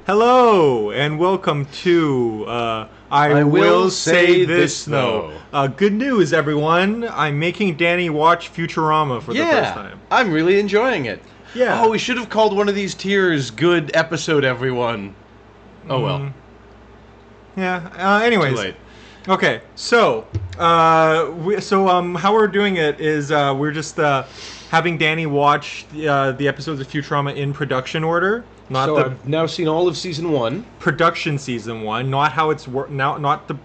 Hello and welcome to I Will Say This Though. Good news, everyone! I'm making Danny watch Futurama for the first time. I'm really enjoying it. Yeah. Oh, we should have called one of these tiers "Good Episode, Everyone." Oh well. Yeah. Anyways. Too late. Okay. So, how we're doing it is we're just having Danny watch the episodes of Futurama in production order. I've now seen all of season 1. Production season 1, not how it's not the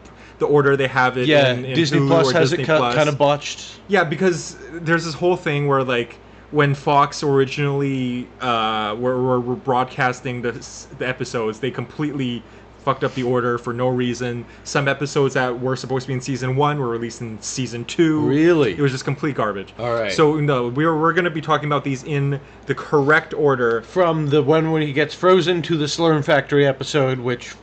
order they have it in Disney Hulu Plus or has Disney it Plus. kind of botched. Yeah, because there's this whole thing where like when Fox originally were broadcasting the episodes, they completely fucked up the order for no reason. Some episodes that were supposed to be in season 1 were released in season 2. Really? It was just complete garbage. All right. So no, we're going to be talking about these in the correct order. From the one when he gets frozen to the Slurm Factory episode, which,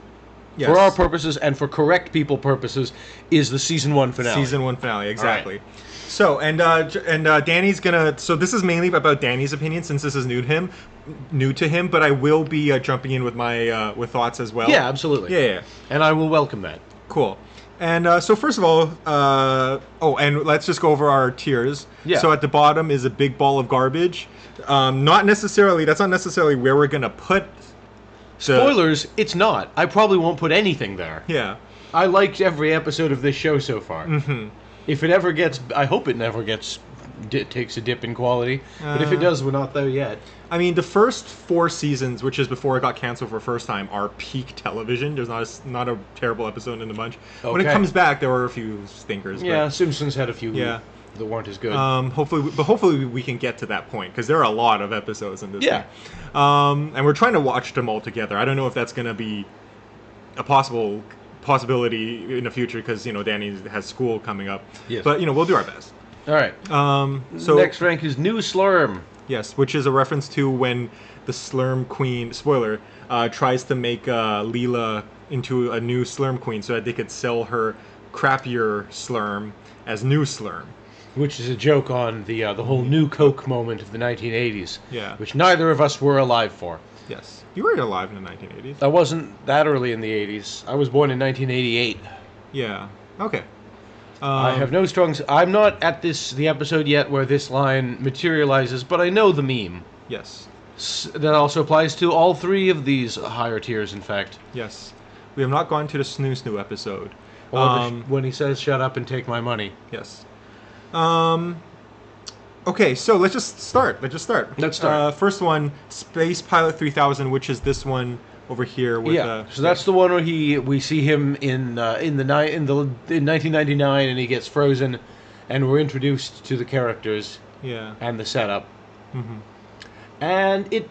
Yes. for our purposes and for correct people purposes, is the season 1 finale. Season 1 finale, exactly. So, and Danny's gonna. So this is mainly about Danny's opinion since this is new to him. But I will be jumping in with my with thoughts as well. Yeah, absolutely. Yeah. And I will welcome that. Cool. And so first of all, and let's just go over our tiers. Yeah. So at the bottom is a big ball of garbage. That's not necessarily where we're gonna put. Spoilers, it's not. I probably won't put anything there. Yeah. I liked every episode of this show so far. Mm-hmm. If it ever gets, I hope it never takes a dip in quality. But if it does, we're not there yet. I mean, the first 4 seasons, which is before it got canceled for the first time, are peak television. There's not a terrible episode in the bunch. Okay. When it comes back, there were a few stinkers. Yeah, but, Simpsons had a few that weren't as good. Hopefully we can get to that point because there are a lot of episodes in this. Yeah. Thing. And we're trying to watch them all together. I don't know if that's going to be a possibility in the future because Danny has school coming up. Yes. But we'll do our best. All right. So next rank is New Slurm. Yes, which is a reference to when the Slurm Queen, spoiler, tries to make Leela into a new Slurm Queen so that they could sell her crappier Slurm as new Slurm. Which is a joke on the whole New Coke moment of the 1980s. Yeah. Which neither of us were alive for. Yes. You were alive in the 1980s. I wasn't that early in the 80s. I was born in 1988. Yeah. Okay. I have no strong... I'm not at the episode yet where this line materializes, but I know the meme. Yes. That also applies to all 3 of these higher tiers, in fact. Yes. We have not gone to the Snoo episode. Or when he says, "Shut up and take my money." Yes. Okay, so let's just start. Let's start. First one, Space Pilot 3000, which is this one over here. With, so that's the one where we see him in 1999, and he gets frozen, and we're introduced to the characters. Yeah. And the setup. Mm-hmm. And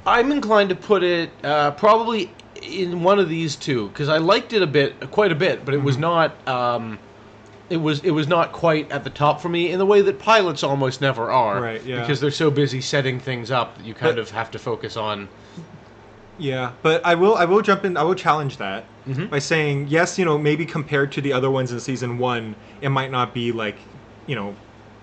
I'm inclined to put it probably in one of these two because I liked it quite a bit, but it was not. It was not quite at the top for me in the way that pilots almost never are. Right, yeah. Because they're so busy setting things up that you kind of have to focus on. Yeah, but I will jump in. I will challenge that by saying yes. Maybe compared to the other ones in season 1, it might not be like,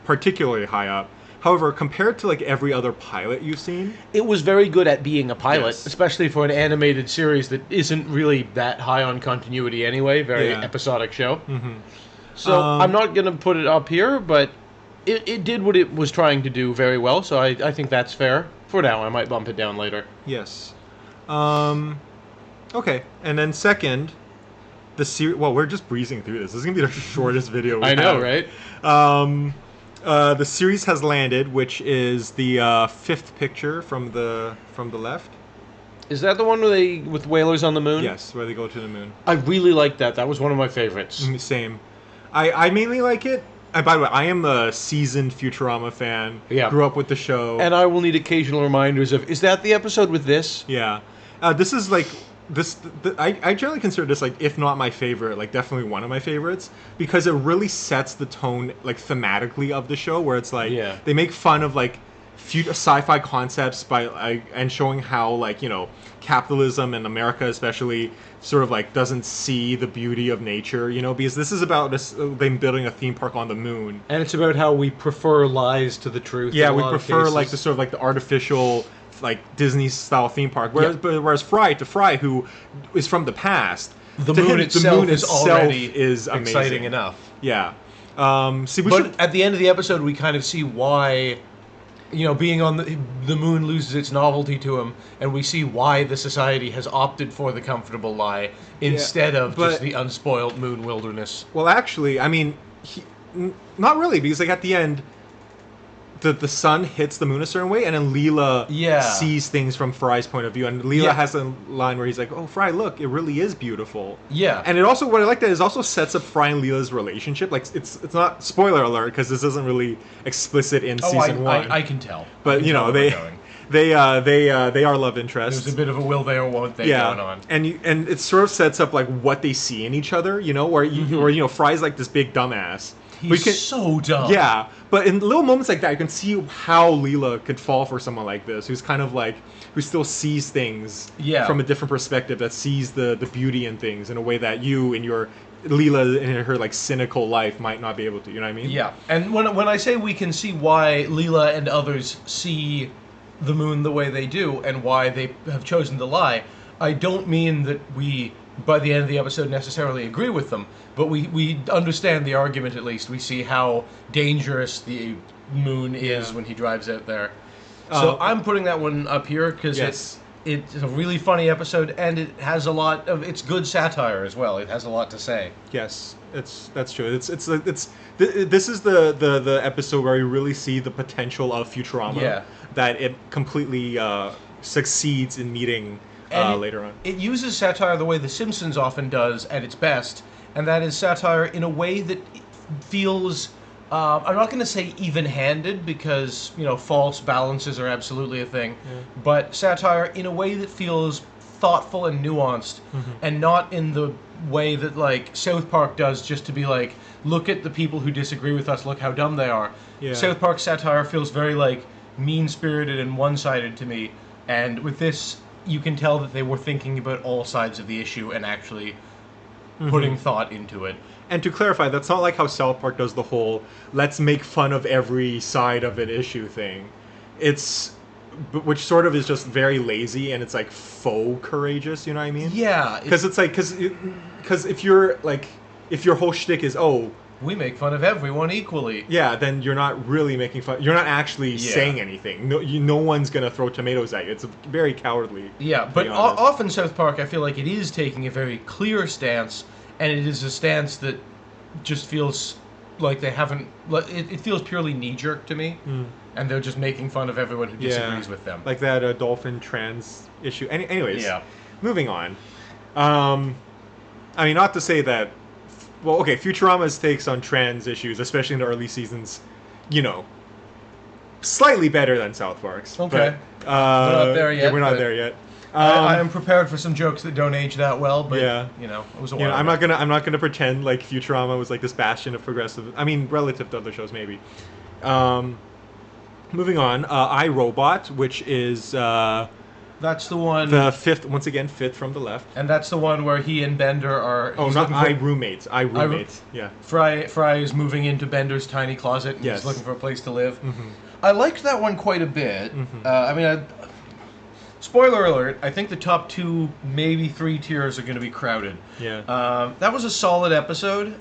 particularly high up. However, compared to like every other pilot you've seen, it was very good at being a pilot, yes. Especially for an animated series that isn't really that high on continuity anyway. Very episodic show. Mm-hmm. So I'm not going to put it up here, but it did what it was trying to do very well, so I think that's fair. For now, I might bump it down later. Yes. Okay, and then second, the series... Well, we're just breezing through this. This is going to be the shortest video we I know, right? The series has landed, which is the 5th picture from the left. Is that the one with whalers on the moon? Yes, where they go to the moon. I really liked that. That was one of my favorites. Same. I mainly like it. And by the way, I am a seasoned Futurama fan. Yeah. Grew up with the show. And I will need occasional reminders of, is that the episode with this? Yeah. This is like... I generally consider this, like, if not my favorite, like, definitely one of my favorites. Because it really sets the tone, like, thematically of the show. Where it's like... Yeah. They make fun of, like, sci-fi concepts and showing how, like, capitalism and America especially sort of like doesn't see the beauty of nature, because this is about them building a theme park on the moon. And it's about how we prefer lies to the truth. Yeah, we prefer like the sort of like the artificial like Disney style theme park. Whereas Fry, who is from the past, The to moon him, itself the is already is amazing. exciting enough. Yeah. See, But at the end of the episode, we kind of see why, being on the moon loses its novelty to him, and we see why the society has opted for the comfortable lie instead of just the unspoiled moon wilderness. Well, actually, I mean, not really, because like at the end, the sun hits the moon a certain way, and then Leela sees things from Fry's point of view, and Leela has a line where he's like, "Oh, Fry, look, it really is beautiful." Yeah, and it also, what I like that is also sets up Fry and Leela's relationship. Like it's not spoiler alert because this isn't really explicit in season one. I can tell, but they are love interests. There's a bit of a will they or won't they going on, and it sort of sets up like what they see in each other. Where Fry's like this big dumbass. He's so dumb. Yeah, but in little moments like that, you can see how Leela could fall for someone like this, who's kind of like, who still sees things from a different perspective, that sees the beauty in things in a way that you in your Leela in her like cynical life might not be able to. You know what I mean? Yeah, and when I say we can see why Leela and others see the moon the way they do and why they have chosen to lie, I don't mean that we, by the end of the episode, necessarily agree with them, but we understand the argument at least. We see how dangerous the moon is when he drives out there. So I'm putting that one up here because it's a really funny episode, and it has a lot of, it's good satire as well. It has a lot to say. Yes, that's true. This is the episode where you really see the potential of Futurama. Yeah. That it completely succeeds in meeting later on. It uses satire the way The Simpsons often does at its best, and that is satire in a way that feels, I'm not going to say even-handed, because, false balances are absolutely a thing, but satire in a way that feels thoughtful and nuanced, and not in the way that, like, South Park does, just to be like, look at the people who disagree with us, look how dumb they are. Yeah. South Park satire feels very, like, mean-spirited and one-sided to me, and with this, you can tell that they were thinking about all sides of the issue and actually putting thought into it. And to clarify, that's not like how South Park does the whole let's make fun of every side of an issue thing. Which sort of is just very lazy, and it's like faux courageous, you know what I mean? Yeah. Because it's like, because if your whole shtick is, we make fun of everyone equally. Yeah, then you're not really making fun. You're not actually saying anything. No one's gonna throw tomatoes at you. It's very cowardly. Yeah, but often South Park, I feel like it is taking a very clear stance, and it is a stance that just feels like they haven't. It feels purely knee-jerk to me, and they're just making fun of everyone who disagrees with them. Like that dolphin trans issue. Anyways, moving on. I mean, not to say that. Well, okay, Futurama's takes on trans issues, especially in the early seasons, slightly better than South Park's. Okay. But, we're not there yet. Yeah, we're not there yet. I am prepared for some jokes that don't age that well, but it was a while. I'm not gonna pretend like Futurama was like this bastion of progressive. I mean, relative to other shows, maybe. Moving on, iRobot, which is that's the one. The fifth from the left. And that's the one where he and Bender are. Oh, not iRoommates. iRoommates. Yeah. Fry is moving into Bender's tiny closet and he's looking for a place to live. I liked that one quite a bit. Spoiler alert, I think the top 2, maybe 3 tiers are going to be crowded. Yeah. That was a solid episode,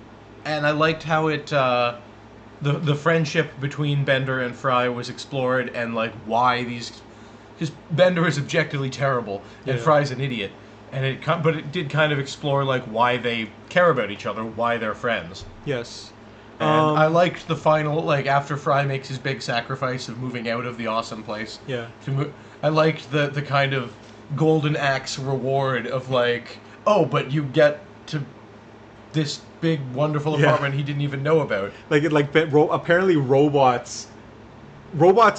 and I liked how it, the friendship between Bender and Fry was explored, and like why these, because Bender is objectively terrible, and Fry's an idiot, and but it did kind of explore like why they care about each other, why they're friends. Yes. And I liked the final, like after Fry makes his big sacrifice of moving out of the awesome place. Yeah. I liked the kind of golden axe reward of like, oh, but you get to this big wonderful apartment he didn't even know about. Apparently robots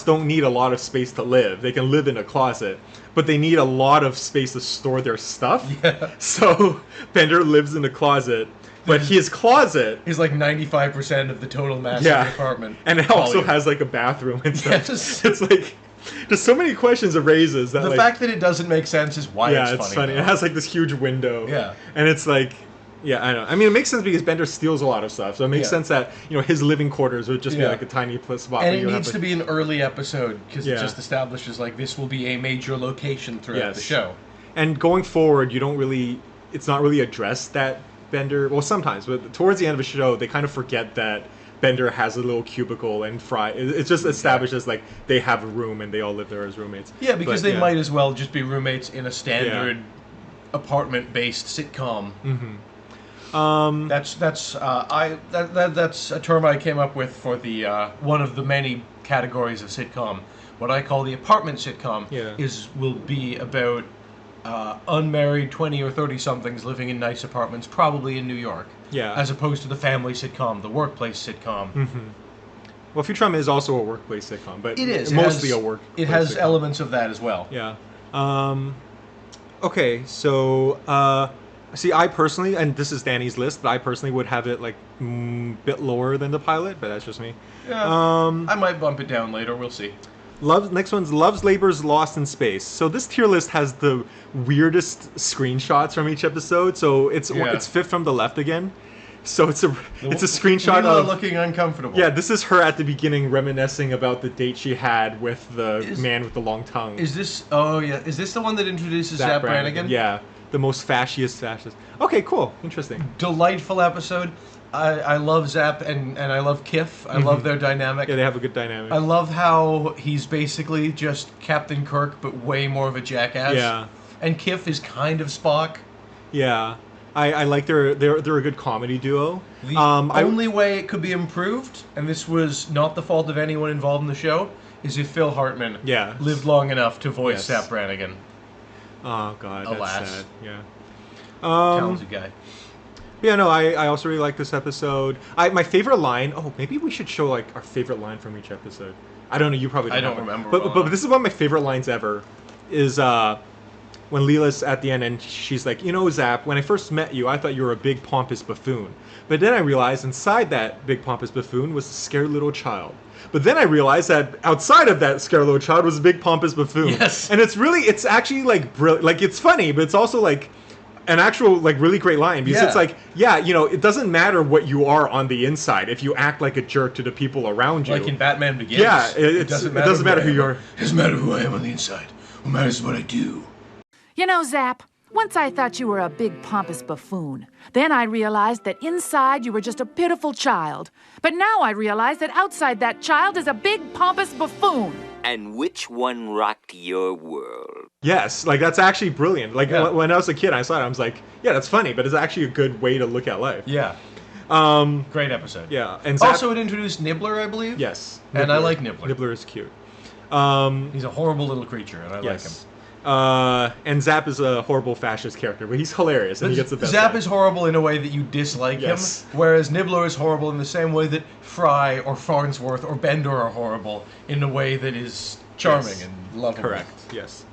don't need a lot of space to live. They can live in a closet, but they need a lot of space to store their stuff. Yeah. So Bender lives in a closet. But his closet is like 95% of the total mass of the apartment. And it also has like a bathroom and stuff. Yes. It's like, there's so many questions it raises. That the fact that it doesn't make sense is why it's funny. It has like this huge window. Yeah. And it's like, Yeah, I know. I mean, it makes sense because Bender steals a lot of stuff, so it makes Yeah. sense that his living quarters would just be Yeah. like a tiny spot. And where it you have, needs like, to be an early episode because it Yeah. just establishes like this will be a major location throughout the Yes. show. And going forward, you don't really. It's not really addressed that Bender. Well, sometimes, but towards the end of the show, they kind of forget that Bender has a little cubicle and Fry. It's just established as like they have a room and they all live there as roommates. Yeah, because But, they might as well just be roommates in a standard Yeah. apartment-based sitcom. That's that's a term I came up with for the one of the many categories of sitcom. What I call the apartment sitcom Yeah. will be about unmarried 20 or 30 somethings living in nice apartments, probably in New York. Yeah. As opposed to the family sitcom, the workplace sitcom. Well, Futurama is also a workplace sitcom, but It is mostly it has, a work. It has elements of that as well. Yeah. Okay, so see, I personally, and this is Danny's list, but I personally would have it like bit lower than the pilot, but that's just me. Yeah, I might bump it down later. We'll see. Next one's Love's Labor's Lost in Space. So this tier list has the weirdest screenshots from each episode. So it's fifth from the left again. So it's a screenshot Lila of looking uncomfortable. Yeah, this is her at the beginning reminiscing about the date she had with the man with the long tongue. Is this? Oh yeah. Is this the one that introduces Zapp Brannigan? Yeah, the most fascist. Okay, cool, interesting. Delightful episode. I love Zapp and I love Kif. I love their dynamic. Yeah, they have a good dynamic. I love how he's basically just Captain Kirk, but way more of a jackass. Yeah. And Kif is kind of Spock. Yeah. I like they're a good comedy duo. The only way it could be improved, and this was not the fault of anyone involved in the show, is if Phil Hartman lived long enough to voice Zapp Brannigan. Oh God, Alas. that's sad. Yeah. Talented guy. Yeah, no, I also really like this episode. My favorite line. Oh, maybe we should show like our favorite line from each episode. I don't know. You probably don't I don't have it. remember. But this is one of my favorite lines ever. Is when Leela's at the end and she's like, Zapp, when I first met you, I thought you were a big pompous buffoon. But then I realized inside that big pompous buffoon was a scared little child. But then I realized that outside of that scared little child was a big pompous buffoon. Yes. And it's actually like brilliant. Like it's funny, but it's also like an actual like really great line because it's like, it doesn't matter what you are on the inside if you act like a jerk to the people around you. Like in Batman Begins. Yeah, it doesn't matter who you are. It doesn't matter who I am on the inside. What matters is what I do. You know, Zapp, once I thought you were a big pompous buffoon. Then I realized that inside you were just a pitiful child. But now I realize that outside that child is a big pompous buffoon. And which one rocked your world? Yes, like that's actually brilliant. Like when I was a kid, I saw it. I was like, yeah, that's funny, but it's actually a good way to look at life. Yeah. Great episode. Yeah, and Zapp, also it introduced Nibbler, I believe. yes, And I like Nibbler. Nibbler is cute. He's a horrible little creature, and I like him. And Zapp is a horrible fascist character, but he's hilarious, and he gets the best. Zapp line. is horrible in a way that you dislike him, whereas Nibbler is horrible in the same way that Fry or Farnsworth or Bender are horrible in a way that is charming and lovable. Correct. Yes.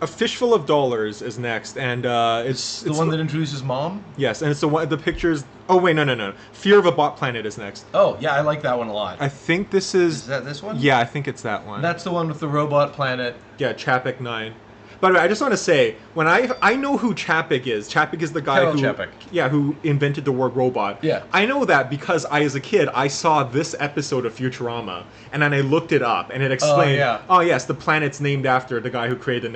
A Fishful of Dollars is next, and it's The one that introduces Mom? yes, and it's the pictures. Oh wait, no. Fear of a Bot Planet is next. Oh, yeah, I like that one a lot. I think this is. Is that this one? Yeah, I think it's that one. That's the one with the robot planet. Yeah, Chapek 9. By the way, I just want to say, when I know who Chapek is. Chapek is the guy Carol who Chapek. who invented the word robot. Yeah. I know that because as a kid, I saw this episode of Futurama, and then I looked it up, and it explained, oh yes, the planet's named after the guy who created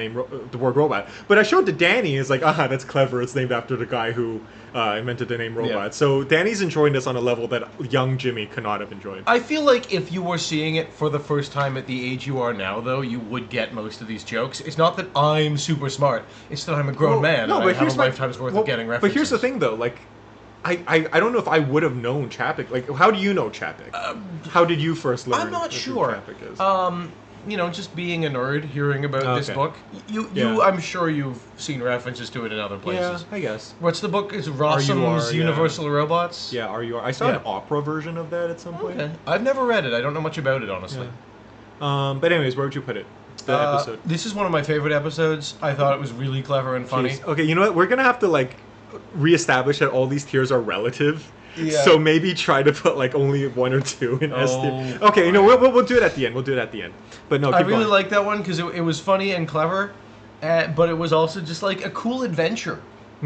the word robot. But I showed to Danny, it's like, that's clever, it's named after the guy who invented the name robot. Yeah. So Danny's enjoying this on a level that young Jimmy could not have enjoyed. I feel like if you were seeing it for the first time at the age you are now, though, you would get most of these jokes. It's not that I'm super smart. It's that I'm a grown man. No, and but I have here's a lifetime's worth of getting references. But here's the thing, though. Like, I don't know if I would have known Chapek. Like, how do you know Chapek? How did you first learn? I'm not who sure. Chapek is? Just being a nerd, hearing about this book. I'm sure you've seen references to it in other places. Yeah, I guess. What's the book? It's Rossum's Universal Robots? Yeah, I saw an opera version of that at some point. Okay. I've never read it. I don't know much about it, honestly. But anyways, where would you put it? The episode. This is one of my favorite episodes. I thought it was really clever and funny. Jeez. Okay, you know what? We're gonna have to reestablish that all these tiers are relative. Yeah. So maybe try to put only one or two in S tier. Okay, we'll do it at the end. We'll do it at the end. But no, I keep really going. like that one because it was funny and clever, but it was also just like a cool adventure.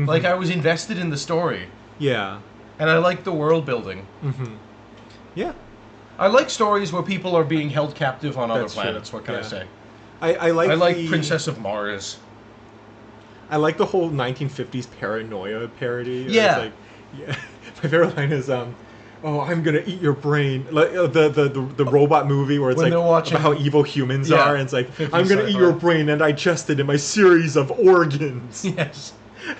Like, I was invested in the story. Yeah. And I liked the world building. Yeah. I like stories where people are being held captive on other That's true. planets. What can I Yeah. say? I like I like the, Princess of Mars. I like the whole 1950s paranoia parody. Yeah. It's like, yeah. My favorite line is, "Oh, I'm gonna eat your brain." Like the robot movie where it's When like they're watching- about how evil humans Yeah. are, and it's like, 50s "I'm gonna eat sci-fi. your brain and digest it in my series of organs." Yes.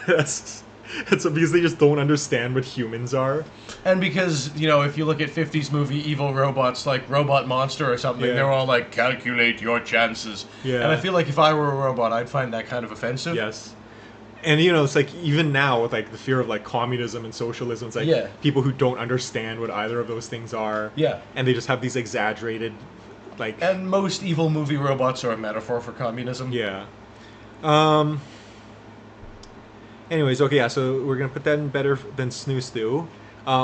that's because they just don't understand what humans are. And because, you know, if you look at 50s movie evil robots like Robot Monster or something, Yeah. they're all like, calculate your chances. Yeah. And I feel like if I were a robot, I'd find that kind of offensive. Yes. And you know, it's like even now with like the fear of like communism and socialism, it's like Yeah. people who don't understand what either of those things are. Yeah. And they just have these exaggerated, like, And most evil movie robots are a metaphor for communism. yeah. Anyways, okay, yeah. So we're gonna put that in better than Snoo Stew,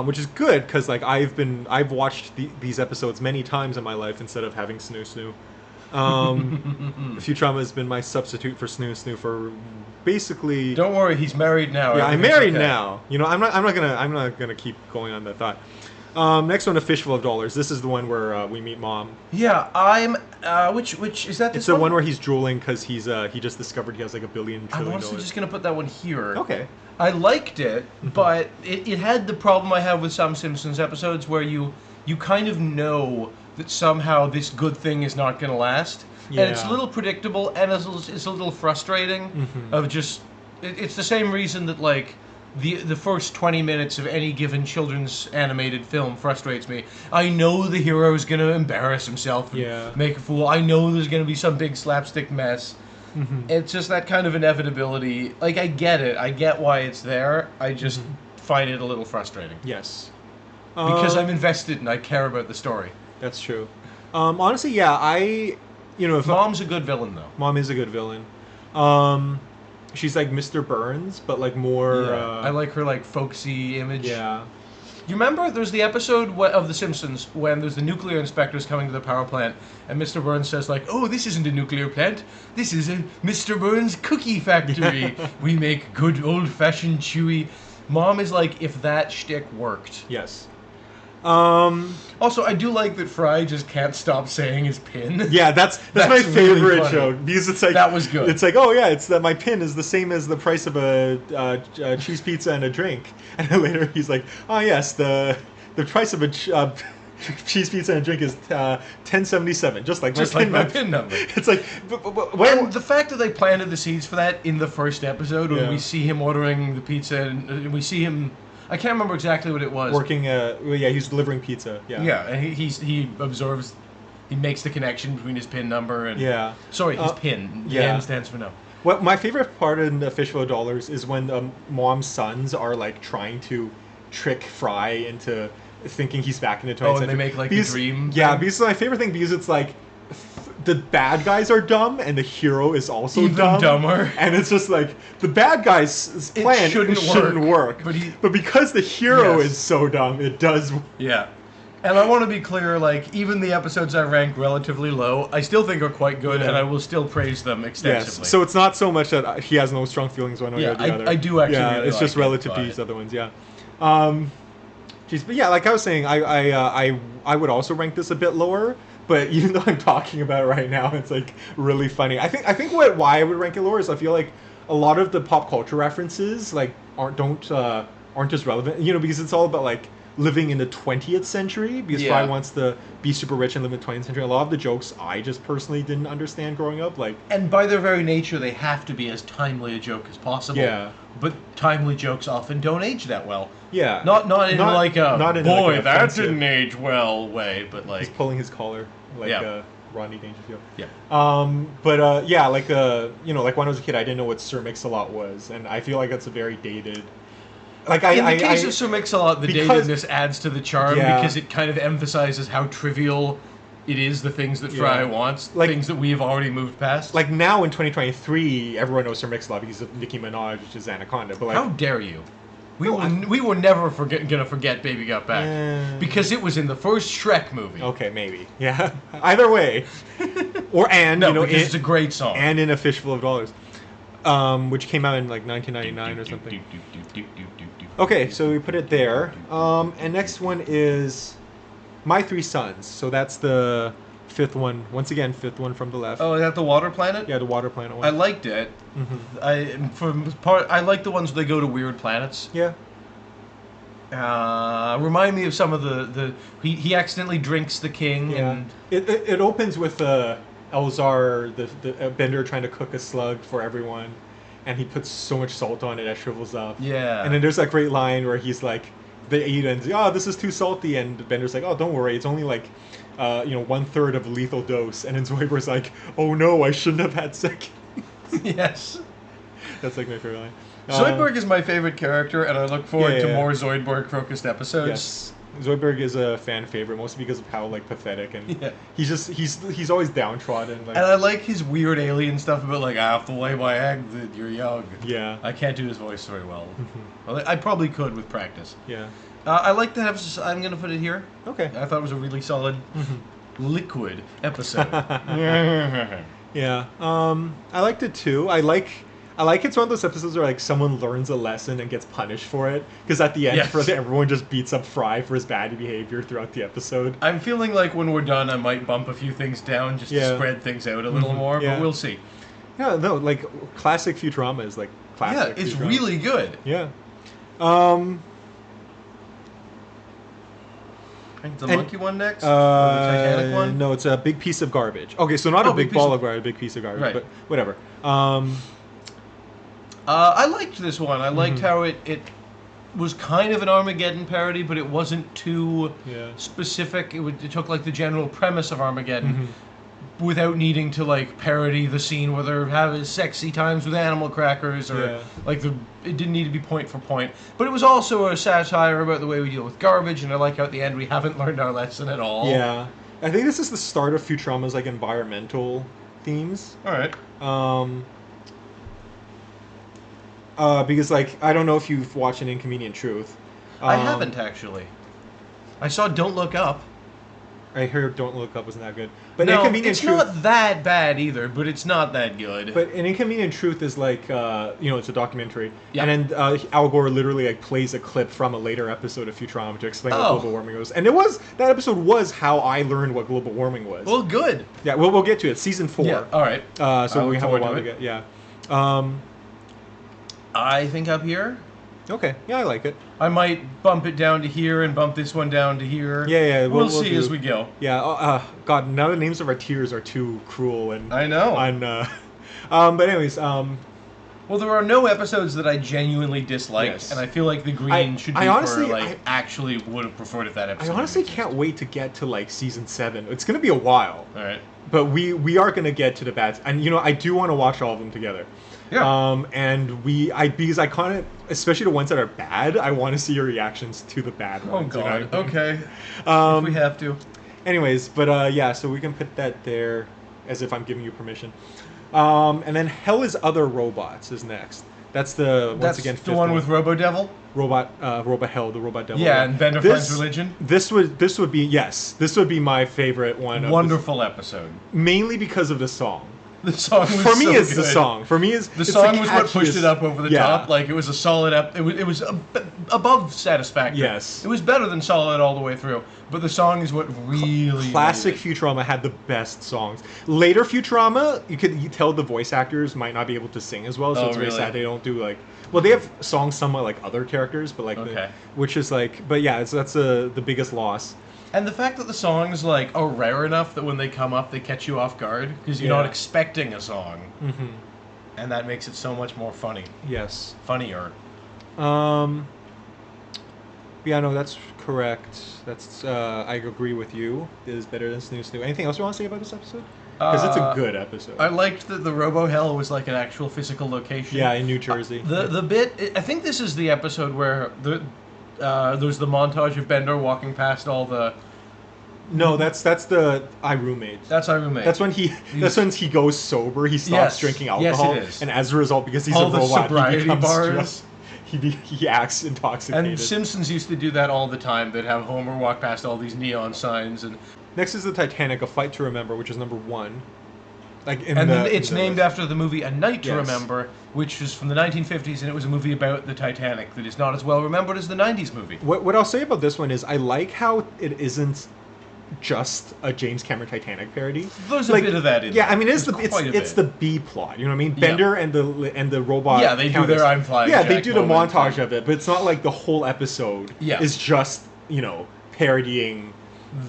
which is good because like I've watched these episodes many times in my life instead of having Snoo Snoo. Futurama has been my substitute for Snoo Snoo for basically. Don't worry, he's married now. Yeah, I'm Everything's married okay. now. You know, I'm not gonna keep going on that thought. Next one, A Fistful of Dollars. This is the one where we meet Mom. Yeah, I'm. Which is that? This It's the one where he's drooling because he just discovered he has like $1 billion I'm trillion. honestly just gonna put that one here. Okay. I liked it, but it had the problem I have with some Simpsons episodes where you kind of know that somehow this good thing is not going to last. And it's a Yeah. little predictable, and it's a little frustrating of just... It's the same reason that, like, the first 20 minutes of any given children's animated film frustrates me. I know the hero is going to embarrass himself and Yeah. make a fool. I know there's going to be some big slapstick mess. It's just that kind of inevitability. Like, I get it. I get why it's there. I just find it a little frustrating. Yes. Because I'm invested and I care about the story. That's true. Honestly, yeah, if Mom's a good villain, though. Mom is a good villain. She's like Mr. Burns, but like more. I like her, like, folksy image. Yeah. You remember there's the episode of The Simpsons when there's the nuclear inspectors coming to the power plant, and Mr. Burns says, like, "Oh, this isn't a nuclear plant. This is a Mr. Burns cookie factory. We make good old-fashioned chewy." Mom is like, if that shtick worked. Yes. Also, I do like that Fry just can't stop saying his pin. Yeah, that's my That's really favorite funny. joke because it's like That was good. It's like, oh yeah, it's that my pin is the same as the price of a cheese pizza and a drink, and then later he's like, oh yes, the price of a cheese pizza and a drink is $10.77, just like my pin number. It's like, And the fact that they planted the seeds for that in the first episode, when Yeah. we see him ordering the pizza, and we see him, I can't remember exactly what it was. working, he's delivering pizza. Yeah, and he observes, he makes the connection between his pin number and... Yeah. Sorry, his pin. yeah. The N stands for no. What my favorite part in the Fistful of Dollars is when Mom's sons are like trying to trick Fry into thinking he's back in the 20th Oh, and century. they make, like, a dream Yeah, thing? because it's my favorite thing because it's like the bad guys are dumb and the hero is also Even dumb. dumber. And it's just like the bad guy's plan shouldn't work. but But because the hero Yes. is so dumb, it does. Yeah. And I want to be clear, like, even the episodes I rank relatively low, I still think are quite good, Yeah. and I will still praise them extensively. Yes. So it's not so much that he has no strong feelings one way Yeah, or the other. I do actually Yeah, really it's just like it, relative to but- these other ones. Yeah. Geez, but yeah, like I was saying, I would also rank this a bit lower. But even though I'm talking about it right now, it's like really funny. I think why I would rank it lower is I feel like a lot of the pop culture references like aren't just relevant. You know, because it's all about like living in the 20th century. Because Yeah. Fry wants to be super rich and live in the 20th century. A lot of the jokes I just personally didn't understand growing up. Like, And by their very nature, they have to be as timely a joke as possible. Yeah. But timely jokes often don't age that well. yeah, Not in like a not in boy like an that offensive- didn't age well way, but He's like pulling his collar like Yeah. Rodney Dangerfield. yeah. But yeah, like like when I was a kid, I didn't know what Sir Mix-a-Lot was, and I feel like that's a very dated. Like In the case of Sir Mix-a-Lot, the because- datedness adds to the charm Yeah. because it kind of emphasizes how trivial it is, the things that Fry Yeah. wants, Like- things that we have already moved past. like now in 2023, everyone knows Sir Mix-a-Lot because of Nicki Minaj, which is Anaconda. But like, How dare you? We were never gonna forget Baby Got Back Yeah. because it was in the first Shrek movie. okay, maybe, yeah. Either way, or No, you know, because it's a great song. and in A Fistful of Dollars. which came out in like 1999 or something. Okay, so we put it there. And next one is My Three Sons. So that's the fifth one. Once again, fifth one from the left. Oh, is that the water planet? Yeah, the water planet one. I liked it. I like the ones where they go to weird planets. Yeah. Remind me of some of the he accidentally drinks the king. Yeah. And It opens with Elzar, the Bender, trying to cook a slug for everyone, and he puts so much salt on it that shrivels up. Yeah. And then there's that great line where he's like, they eat and oh, this is too salty, and Bender's like, oh, don't worry, it's only like 1/3 of a lethal dose, and then Zoidberg's like, oh no, I shouldn't have had seconds. Yes. That's like my favorite line. Zoidberg is my favorite character, and I look forward to yeah. more Zoidberg focused episodes. Yes. Zoidberg is a fan favorite, mostly because of how like pathetic and Yeah. he's always downtrodden. Like, And I like his weird alien stuff about like I have to lay my egg that you're young. yeah. I can't do his voice very well. Well, I probably could with practice. Yeah. I like that episode. I'm gonna put it here. Okay. I thought it was a really solid liquid episode. Yeah. I liked it too. I like it's one of those episodes where like someone learns a lesson and gets punished for it, because at the end Yes. everyone just beats up Fry for his bad behavior throughout the episode. I'm feeling like when we're done, I might bump a few things down just to Yeah. spread things out a little more, Yeah. but we'll see. Yeah, no, like classic Futurama is like classic. Yeah, it's Futurama. really good. Yeah. The And- monkey one next? Or the Titanic one? No, it's a big piece of garbage. Okay, so not Oh, a big big ball piece of garbage, a big piece of garbage, Right. but whatever. I liked this one. I liked how it was kind of an Armageddon parody, but it wasn't too Yeah. specific. It took like the general premise of Armageddon without needing to like parody the scene where they're having sexy times with animal crackers or Yeah. like it didn't need to be point for point. But it was also a satire about the way we deal with garbage, and I like how at the end we haven't learned our lesson at all. Yeah. I think this is the start of Futurama's like environmental themes. All right. Because like I don't know if you've watched An Inconvenient Truth. I haven't actually. I saw Don't Look Up. I heard Don't Look Up wasn't that good, but No, Inconvenient it's Truth. not that bad either, but it's not that good. But An Inconvenient Truth is like it's a documentary, Yeah. and then Al Gore literally like plays a clip from a later episode of Futurama to explain what Oh. global warming was, and that episode was how I learned what global warming was. Well, good. Yeah, we'll get to it. Season 4. Yeah. All right. So I we look have a forward while to to it. get. Yeah. I think up here, Okay. Yeah, I like it. I might bump it down to here and bump this one down to here. Yeah. We'll we'll see do- as we go. Yeah. God, now the names of our tiers are too cruel and. I know. But anyways, Well, there are no episodes that I genuinely disliked, Yes. and I feel like the green should be I honestly- for like actually would have preferred if that I episode. honestly didn't can't wait to get to like season 7. It's gonna be a while. exist. All right. But we are gonna get to the bad, and I do want to watch all of them together. Yeah. And because I kind of, especially the ones that are bad, I want to see your reactions to the bad Oh ones. God. You know? Okay. If we have to. Anyways, but yeah, so we can put that there, as if I'm giving you permission. And then Hell is Other Robots is next. That's once That's again the fifth one with Robo Devil. Robot Hell, the Robot Devil. Yeah, and Bender finds religion. This would be my favorite one. Wonderful episode. Mainly because of the song. The song was For me, so it's the good. song. For me, The song was what pushed it up over the Yeah. top. Like it was a solid it was above satisfactory. Yes. It was better than solid all the way through. But the song is what really Classic made it. Futurama had the best songs. Later Futurama, you tell the voice actors might not be able to sing as well, so Oh, it's very really? sad they don't do like. Well, they have songs somewhat like other characters, but like Okay. which is like, but yeah, that's the biggest loss. And the fact that the songs like are rare enough that when they come up they catch you off guard because you're Yeah. not expecting a song. Mm-hmm. And that makes it so much more funny. Yes. Funnier. Yeah, no, that's correct. That's I agree with you. It is better than Snoo Snoo. Anything else you want to say about this episode? Because it's a good episode. I liked that the Robo Hell was like an actual physical location. Yeah, in New Jersey. The bit I think this is the episode where there's the montage of Bender walking past all the. No, that's the I Roommates. That's our roommate. That's when he goes sober. He stops Yes. drinking Yes, alcohol, it is. and as a result, because he's All a the robot, sobriety he becomes bars. he acts intoxicated. And Simpsons used to do that all the time. They'd have Homer walk past all these neon signs and. Next is the Titanic: A Flight to Remember, which is number 1. Like It's named after the movie A Night to Yes. Remember, which was from the 1950s, and it was a movie about the Titanic that is not as well remembered as the 90s movie. What I'll say about this one is I like how it isn't just a James Cameron Titanic parody. There's a bit of that in Yeah, there. I mean it's There's quite a it's bit. the B plot. You know what I mean? Bender and the robot. Yeah, they do countess. their I'm Flying Yeah, they Jack do the moment. montage of it, but it's not like the whole episode Yeah. is just parodying.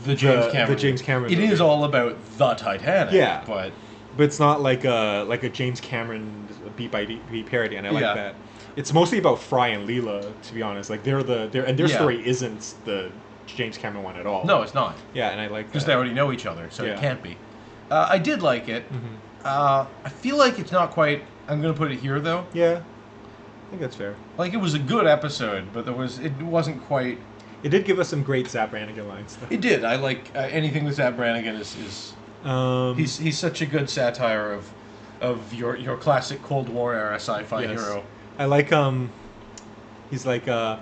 The James Cameron. movie. It is all about the Titanic. Yeah. But But it's not like a James Cameron beat by beat parody, and I like Yeah. that. It's mostly about Fry and Leela, to be honest. Like their Yeah. story isn't the James Cameron one at all. no, it's not. Yeah, and I like Because that. they already know each other, so Yeah. it can't be. I did like it. I feel like it's not quite... I'm going to put it here, though. Yeah, I think that's fair. Like, it was a good episode, but it wasn't quite... It did give us some great Zap Brannigan lines, though. It did. I like anything with Zap Brannigan is he's such a good satire of your classic Cold War era sci-fi Yes. hero. I like he's like and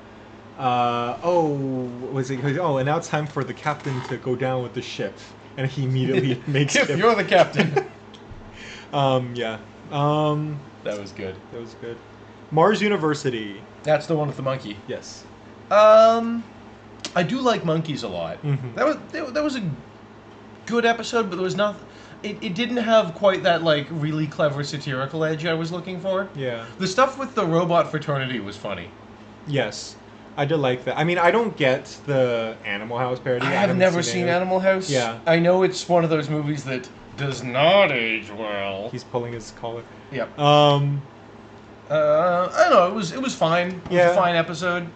now it's time for the captain to go down with the ship, and he immediately makes If him. you're the captain. Yeah. That was good. That was good. Mars University. That's the one with the monkey. Yes. I do like monkeys a lot. Mhm. That was a good episode, but there was not. It didn't have quite that like really clever satirical edge I was looking for. Yeah. The stuff with the robot fraternity was funny. Yes. I did like that. I mean, I don't get the Animal House parody. I have haven't never seen it. Animal House. Yeah. I know it's one of those movies that does not age well. He's pulling his collar. Yep. Um, I don't know. It was fine. It was Yeah. a fine episode.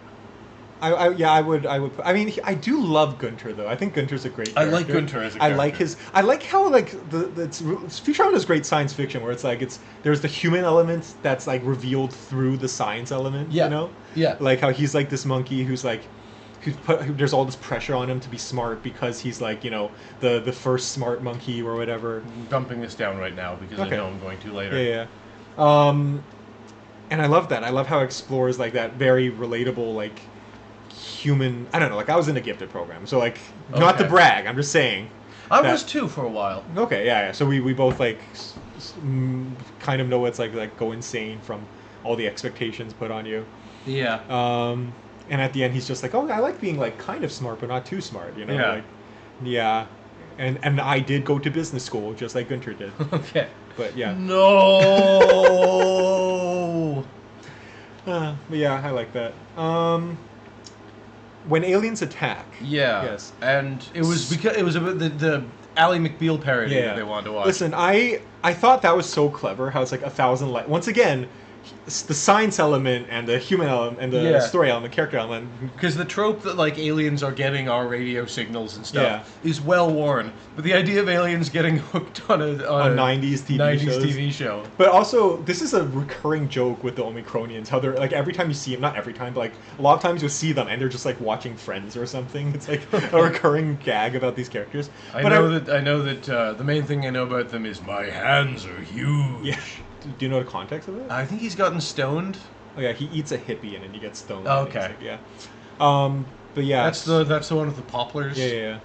I would. I mean, I do love Gunter though. I think Gunter's a great. I Character. like Gunter as a I like character. I like how like Futurama is great science fiction where it's like there's the human element that's like revealed through the science element. Yeah. You know. Yeah. Like how he's like this monkey who's like. There's all this pressure on him to be smart because he's like the first smart monkey or whatever. I'm dumping this down right now because Okay. I know I'm going to later. Yeah. And I love that. I love how it explores like that very relatable like human. I don't know. Like I was in a gifted program, so like not to Okay. brag. I'm just saying. I that- was too for a while. Okay. Yeah. So we both like kind of know what it's like go insane from all the expectations put on you. Yeah. And at the end, he's just like, oh, I like being like kind of smart, but not too smart. Yeah. Like, yeah. And I did go to business school just like Gunter did. Okay. But yeah. No. But yeah, I like that. When aliens attack. Yeah. Yes. And it was because it was about the Ally McBeal parody Yeah. that they wanted to watch. Listen, I thought that was so clever. How it's like 1,000 light. Once again, the science element and the human element and the Yeah. story element, character element. Because the trope that like aliens are getting our radio signals and stuff Yeah. is well worn, but the idea of aliens getting hooked on a 90s TV 90s shows. TV show. But also, this is a recurring joke with the Omicronians. How they're like every time you see them, not every time, but like a lot of times you'll see them and they're just like watching Friends or something. It's like a recurring gag about these characters. I But know that the main thing I know about them is my hands are huge. Yeah. Do you know the context of it? I think he's gotten stoned. Oh yeah, he eats a hippie and then he gets stoned. Oh, and he's okay. like, yeah. But yeah. That's the one with the poplars. Yeah.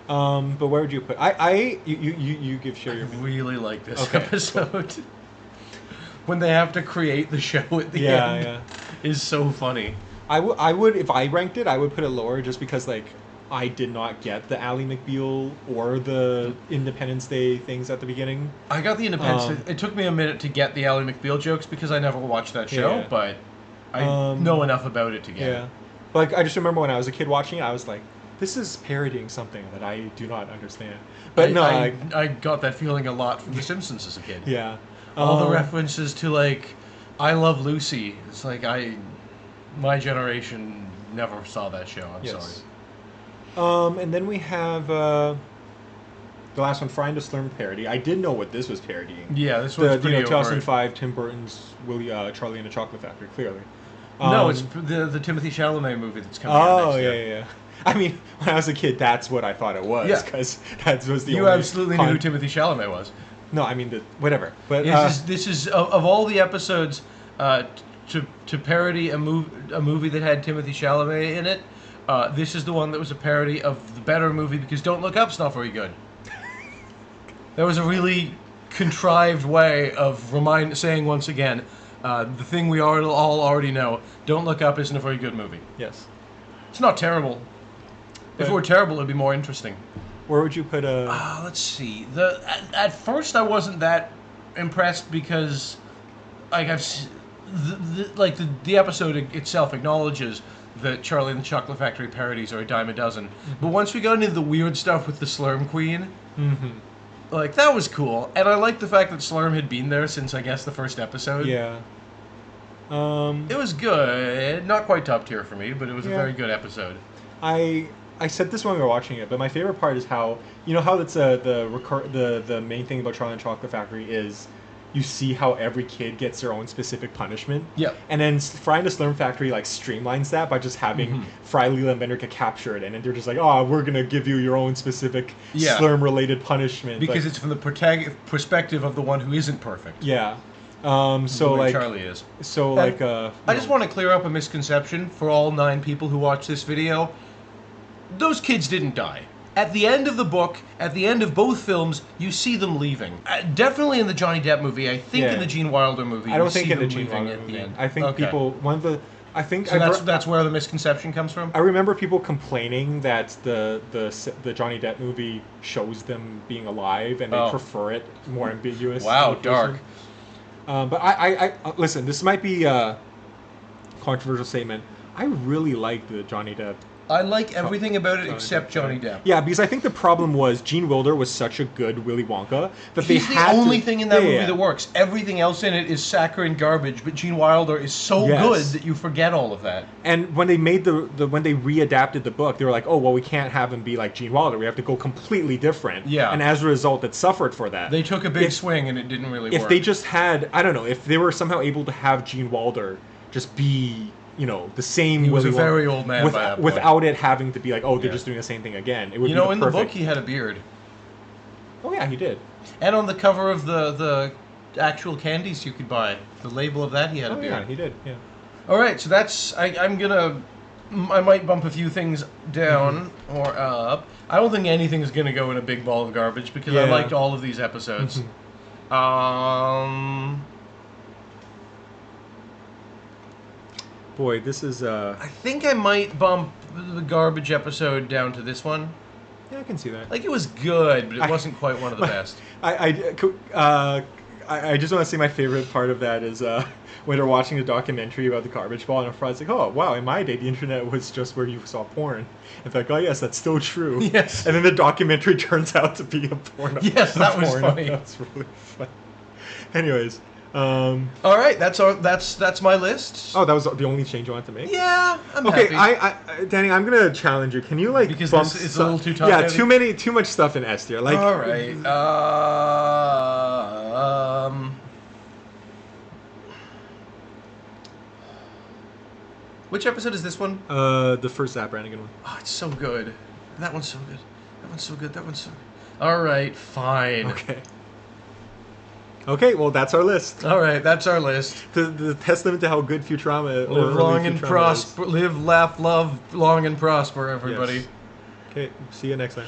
But where would you put? You share I your. really like this Okay, episode. When they have to create the show at the end, Yeah. is so funny. I would if I ranked it, I would put it lower just because like I did not get the Ally McBeal or the Independence Day things at the beginning. I got the Independence. It took me a minute to get the Ally McBeal jokes because I never watched that show, Yeah. but I know enough about it to get Yeah. it. Like I just remember when I was a kid watching it, I was like, this is parodying something that I do not understand. But I got that feeling a lot from The Simpsons as a kid. yeah. All the references to like, I Love Lucy. It's like my generation never saw that show. I'm sorry. And then we have the last one, Fry and the Slurm parody. I did know what this was parodying. Yeah, this was pretty 2005 Tim Burton's Charlie and the Chocolate Factory. Clearly. No, it's the Timothy Chalamet movie that's coming out Oh next yeah, year. yeah. I mean, when I was a kid, that's what I thought it was. Yeah. Because that was the You only absolutely knew who Timothy Chalamet was. No, I mean whatever. But This is of all the episodes to parody a movie that had Timothy Chalamet in it. This is the one that was a parody of the better movie because Don't Look Up's not very good. That was a really contrived way of saying once again, the thing we all already know, Don't Look Up isn't a very good movie. Yes. It's not terrible. If it were terrible, it'd be more interesting. Where would you put a... Let's see. At first, I wasn't that impressed because, like, the episode itself acknowledges that Charlie and the Chocolate Factory parodies are a dime a dozen. Mm-hmm. But once we got into the weird stuff with the Slurm Queen, like, that was cool. And I liked the fact that Slurm had been there since, I guess, the first episode. Yeah. It was good. Not quite top tier for me, but it was a very good episode. I said this when we were watching it, but my favorite part is how, you know how that's the main thing about Charlie and the Chocolate Factory is you see how every kid gets their own specific punishment. Yeah. And then Fry and the Slurm Factory like streamlines that by just having Fry, Leela, and Bender get captured, and then they're just like, oh, we're gonna give you your own specific Slurm-related punishment. Because it's from the perspective of the one who isn't perfect. Yeah. So like Charlie is. So and like I just want to clear up a misconception for all 9 people who watch this video. Those kids didn't die. At the end of the book, at the end of both films, you see them leaving. Definitely in the Johnny Depp movie. I think in the Gene Wilder movie. I don't think in the Gene Wilder movie. I think people that's where the misconception comes from. I remember people complaining that the Johnny Depp movie shows them being alive and they prefer it more ambiguous. Wow, dark. But I listen. This might be a controversial statement. I really like the Johnny Depp. I like everything about it except Johnny Depp. Yeah, because I think the problem was Gene Wilder was such a good Willy Wonka that he's the only thing in that movie that works. Everything else in it is saccharine garbage, but Gene Wilder is so good that you forget all of that. And when they made when they readapted the book, they were like, oh, well, we can't have him be like Gene Wilder. We have to go completely different. Yeah. And as a result, it suffered for that. They took a big swing and it didn't really work. If they just had, I don't know, if they were somehow able to have Gene Wilder just be... You know, the same. He was a very old man by that point. Without it having to be like, oh, they're just doing the same thing again. It would be the in the book he had a beard. Oh yeah, he did. And on the cover of the actual candies you could buy, the label of that, he had a beard. Yeah, he did. Yeah. All right, so that's I might bump a few things down or up. I don't think anything's gonna go in a big ball of garbage because I liked all of these episodes. Boy, this is I think I might bump the garbage episode down to this one. Yeah, I can see that. Like, it was good, but it wasn't quite one of the best. I just want to say my favorite part of that is when they're watching a documentary about the garbage ball, and Fry's like, oh, wow, in my day, the internet was just where you saw porn. It's like, oh, yes, that's still true. Yes. And then the documentary turns out to be a porno. Yes, that was funny. That's really funny. Anyways. All right, that's my list. Oh, that was the only change you wanted to make? Yeah, I'm happy. Okay, Danny, I'm gonna challenge you. Can you because bump it's a little too top heavy? Too much stuff in S tier. All right. Which episode is this one? The first Zap Brannigan one. Oh, it's so good. That one's so good. That one's so good. That one's so good. All right, fine. Okay, well, that's our list. All right, that's our list. The testament to how good Futurama. Live long and prosper. Live, laugh, love, long and prosper, everybody. Yes. Okay, see you next time.